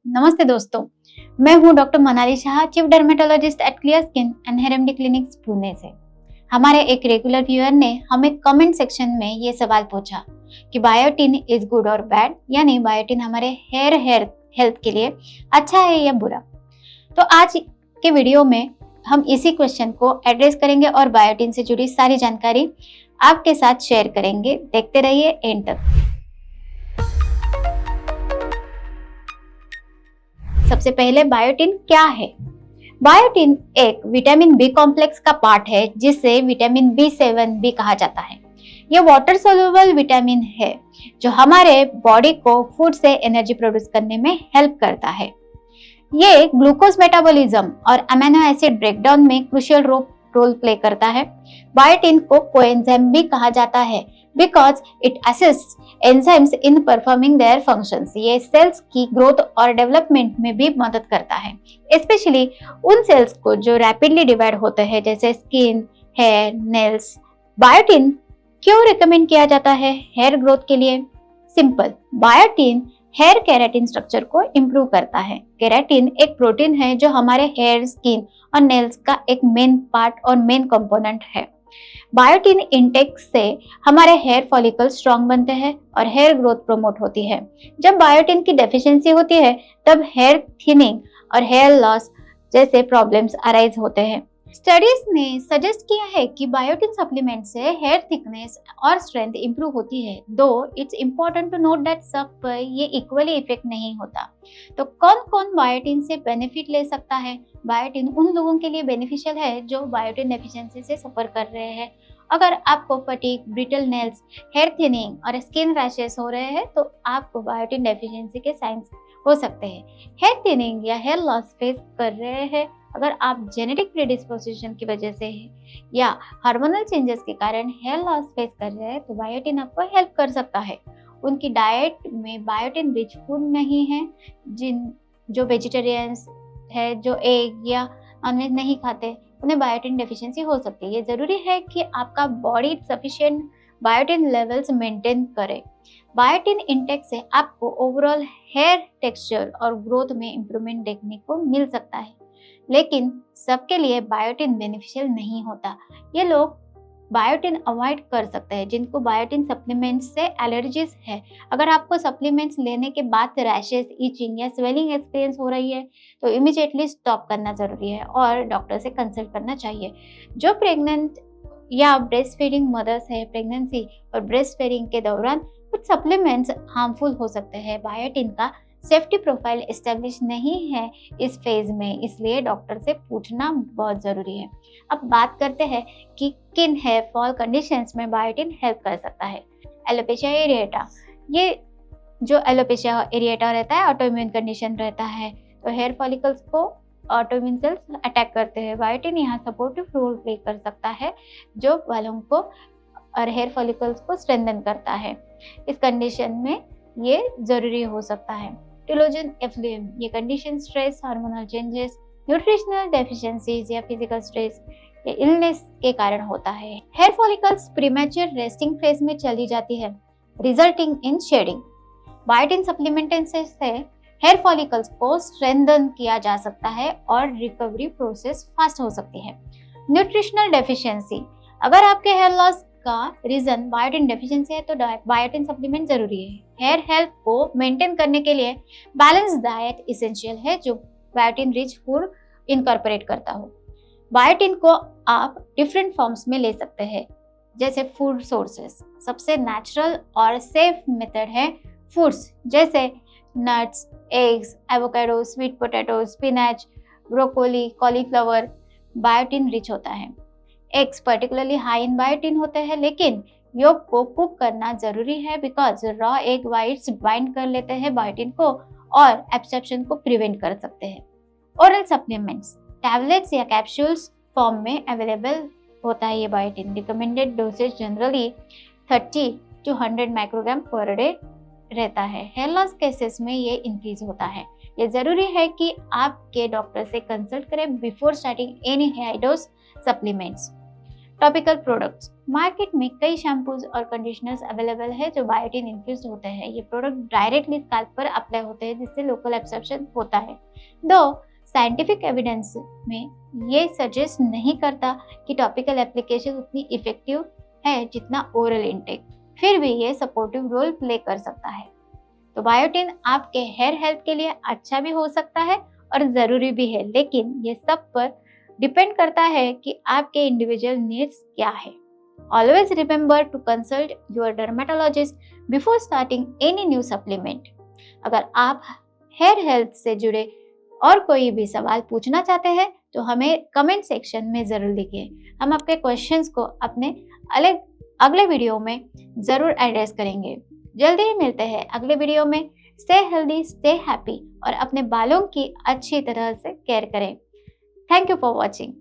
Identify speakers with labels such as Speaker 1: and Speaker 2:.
Speaker 1: नमस्ते दोस्तों, मैं हूं doctor Manali Shah, chief dermatologist at clear skin and hair remedy clinics Pune से। हमारे एक रेगुलर व्यूअर ने हमें कमेंट सेक्शन में ये सवाल पूछा कि बायोटिन इज गुड और बैड, यानी बायोटिन हमारे हेयर हेल्थ के लिए अच्छा है या बुरा। तो आज के वीडियो में हम इसी क्वेश्चन को एड्रेस करेंगे और बायोटिन से जुड़ी सारी जानकारी आपके साथ शेयर करेंगे। देखते रहिए एंड तक। सबसे पहले बायोटिन क्या है? बायोटिन एक विटामिन बी कॉम्प्लेक्स का पार्ट है जिसे विटामिन B7 भी कहा जाता है। यह वाटर सोल्यूबल विटामिन है जो हमारे बॉडी को फूड से एनर्जी प्रोड्यूस करने में हेल्प करता है। ये ग्लूकोज मेटाबॉलिज्म और अमीनो एसिड ब्रेकडाउन में क्रूशियल रोल प्ले करता है। बायोटिन को कोएंजाइम भी कहा जाता है because it assists enzymes in performing their functions। ये सेल्स की ग्रोथ और डेवलपमेंट में भी मदद करता है, स्पेशली उन सेल्स को जो रैपिडली डिवाइड होते हैं जैसे स्किन, हेयर, नेल्स। बायोटिन क्यों रिकमेंड किया जाता है हेयर ग्रोथ के लिए? Simple, biotin hair keratin structure को इम्प्रूव करता है। केराटिन एक प्रोटीन है जो हमारे हेयर, स्किन और नेल्स का एक मेन पार्ट और मेन कंपोनेंट है। बायोटिन इंटेक से हमारे हेयर फॉलिकल स्ट्रॉन्ग बनते हैं और हेयर ग्रोथ प्रमोट होती है। जब बायोटिन की डेफिशिएंसी होती है तब हेयर थिनिंग और हेयर लॉस जैसे प्रॉब्लम्स अराइज होते हैं। स्टडीज ने सजेस्ट किया है कि बायोटिन सप्लीमेंट से हेयर थिकनेस और स्ट्रेंथ इंप्रूव होती है, though it's important to note that सब पर ये इक्वली इफेक्ट नहीं होता। तो कौन कौन बायोटिन से बेनिफिट ले सकता है? बायोटिन उन लोगों के लिए बेनिफिशियल है जो बायोटिन डेफिशिएंसी से सफर कर रहे हैं। अगर आपको fatigue, brittle nails, hair thinning और स्किन रैशेस हो रहे हैं तो आपको बायोटिन डेफिशिएंसी के साइंस हो सकते हैं। हेयर थिनिंग या हेयर लॉस फेस कर रहे हैं, अगर आप जेनेटिक प्रीडिस्पोजिशन की वजह से या हार्मोनल चेंजेस के कारण हेयर लॉस फेस कर रहे हैं तो बायोटिन आपको हेल्प कर सकता है। उनकी डाइट में बायोटिन रिच फूड नहीं है, जो वेजिटेरियंस है, जो एग या नॉनवेज नहीं खाते, उन्हें बायोटिन डेफिशिएंसी हो सकती है। ये जरूरी है कि आपका body sufficient biotin levels maintain करे। बायोटिन इंटेक से आपको ओवरऑल हेयर टेक्सचर और ग्रोथ में इंप्रूवमेंट देखने को मिल सकता है, लेकिन सबके लिए बायोटिन बेनिफिशियल नहीं होता। ये लोग बायोटिन अवॉइड कर सकते हैं जिनको बायोटिन सप्लीमेंट्स से एलर्जीज है। अगर आपको सप्लीमेंट्स लेने के बाद रैशेस, इचिंग या स्वेलिंग एक्सपीरियंस हो रही है तो इमीडिएटली स्टॉप करना जरूरी है और डॉक्टर से कंसल्ट करना चाहिए। जो प्रेग्नेंट या ब्रेस्ट फीडिंग मदर्स है, प्रेगनेंसी और ब्रेस्ट फीडिंग के दौरान कुछ सप्लीमेंट्स हार्मफुल हो सकते हैं। बायोटिन का सेफ्टी प्रोफाइल एस्टेब्लिश नहीं है इस फेज में, इसलिए डॉक्टर से पूछना बहुत जरूरी है। अब बात करते हैं कि किन हेयर फॉल कंडीशंस में बायोटिन हेल्प कर सकता है। एलोपेशिया एरिएटा, ये जो एलोपेशिया एरिएटा रहता है ऑटोइम्यून कंडीशन रहता है, तो हेयर फॉलिकल्स को ऑटोइम्यून सेल्स अटैक करते हैं। बायोटिन यहाँ सपोर्टिव रोल प्ले कर सकता है जो बालों को और हेयर फॉलिकल्स को स्ट्रेंथन करता है। इस कंडीशन में ये जरूरी हो सकता है। टिलोजन एफ्लुएम, ये condition stress, hormonal changes, nutritional deficiencies या फिजिकल स्ट्रेस या इलनेस के कारण होता है। Hair follicles premature resting phase में चली जाती है, resulting in shedding. Biotin supplementation से हेयर फॉलिकल्स को स्ट्रेंथन किया जा सकता है और रिकवरी प्रोसेस फास्ट हो सकती है। न्यूट्रिशनल डेफिशिएंसी, अगर आपके हेयर लॉस का रीजन बायोटिन डेफिशिएंसी है तो बायोटिन सप्लीमेंट जरूरी है। हेयर हेल्थ को मेंटेन करने के लिए बैलेंस डाइट इसेंशियल है जो बायोटिन रिच फूड इनकॉर्पोरेट करता हो। बायोटिन को आप डिफरेंट फॉर्म्स में ले सकते हैं जैसे फूड सोर्सेस। सबसे नेचुरल और सेफ मेथड है फूड्स जैसे nuts, eggs, avocado, sweet potato, spinach, broccoli, cauliflower biotin rich होता है। Eggs particularly high in biotin होते हैं, लेकिन योग को कुक करना जरूरी है because raw egg whites bind कर लेते हैं बायोटिन को और एब्सॉर्प्शन को प्रिवेंट कर सकते हैं। ओरल सप्लीमेंट्स, टैबलेट्स या कैप्सूल्स फॉर्म में अवेलेबल होता है ये biotin. Recommended dosage generally 30 to 100 microgram per day रहता है। हेयर लॉस केसेस में ये इंक्रीज होता है। ये जरूरी है कि आपके डॉक्टर से कंसल्ट करें before starting any high dose supplements. Topical products, market में कई शैम्पूज और कंडीशनर्स अवेलेबल है जो बायोटिन इन्फ्यूज्ड होते हैं। ये प्रोडक्ट डायरेक्टली स्कैल्प पर अप्लाई होते हैं जिससे लोकल एब्जॉर्प्शन होता है। दो साइंटिफिक एविडेंस में ये सजेस्ट नहीं करता कि टॉपिकल एप्लीकेशन उतनी इफेक्टिव है जितना ओरल इनटेक, फिर भी ये सपोर्टिव रोल प्ले कर सकता है। तो बायोटिन आपके हेयर हेल्थ के लिए अच्छा भी हो सकता है और ज़रूरी भी है, लेकिन ये सब पर डिपेंड करता है कि आपके इंडिविजुअल नीड्स क्या है। Always remember to consult your dermatologist before starting any new supplement. अगर आप हेयर हेल्थ से जुड़े और कोई भी सवाल पूछना चाहते हैं तो हमें कमेंट सेक्शन में ज़रूर लिखिए। हम आपके क्वेश्चंस को अपने अगले वीडियो में ज़रूर एड्रेस करेंगे। जल्दी ही मिलते हैं अगले वीडियो में। स्टे हेल्दी, स्टे हैप्पी और अपने बालों की अच्छी तरह से केयर करें। Thank you for watching.